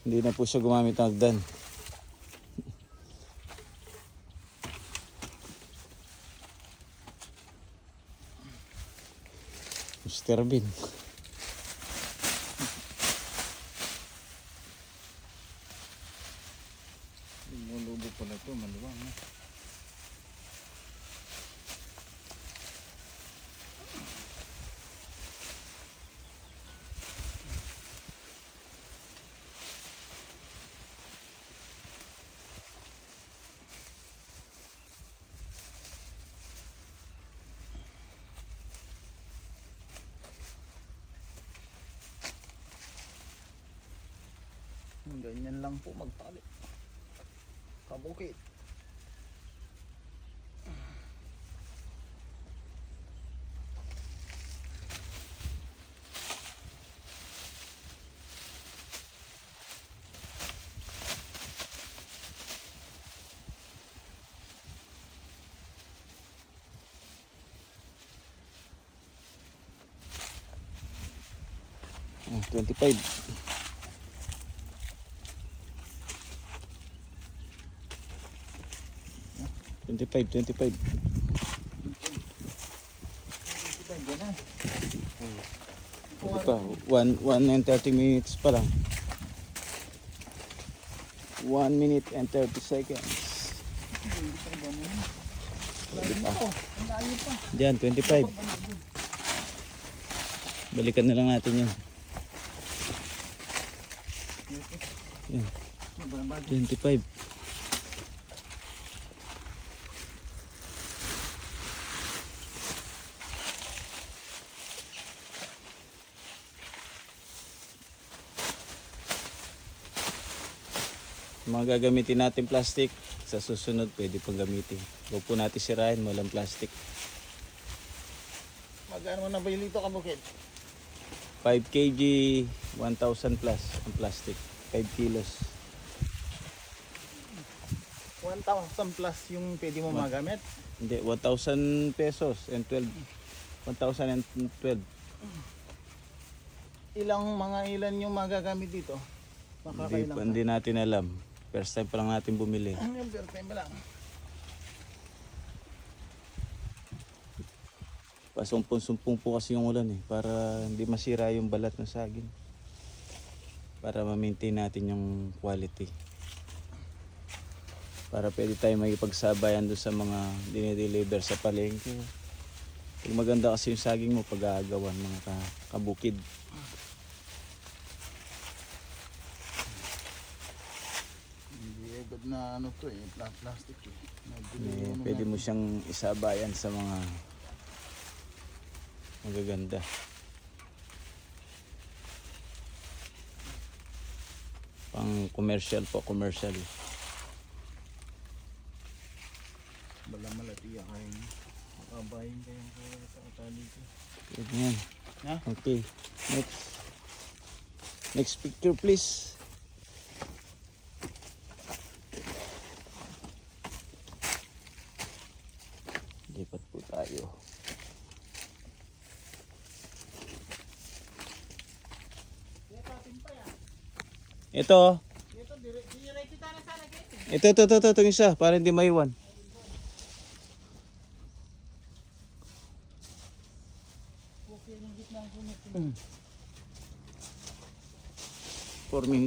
Hindi na po siya gumamit ng hagdan. Mr. Bean. Lulubo pala ito, maluwang na. Ganyan lang po magtali. Kabukit. Oh, 25. Twenty-five. Ito pa, 1 and 30 minutes pa lang. 1 minute and 30 seconds. Diyan, 25. Balikan na lang natin yun. Yan. 25. Mga gagamitin natin plastic sa susunod pwede pang gamitin. Huwag po natin sirain, walang plastic. Magkano mo na ba yung lito kabukit? 5 kg, 1,000 plus ang plastic. 5 kilos. 1,000 plus yung pwede mo magamit? Hindi, 1,000 pesos and 12. 1,012. Ilan yung magagamit dito? Hindi natin alam. First time pa lang natin bumili. Yung first time pa lang. Pasumpong-sumpong po kasi yung ulan eh. Para hindi masira yung balat ng saging. Para ma-maintain natin yung quality. Para pwede tayo makipagsabayan doon sa mga dinideliver sa palengke. Pag maganda kasi yung saging mo pag-aagawan mga kabukid. Na ano to eh, plastic eh. Pwede mo siyang isabayan sa mga magaganda. Pang commercial po, commercial. Bala malatiya kayo. Makabayin kayo sa atali ko. Pwede yan. Ha? Okay. Next picture please. Lipat po tayo. Ito. Ito isa para hindi maiwan. Okay, 4 minutes.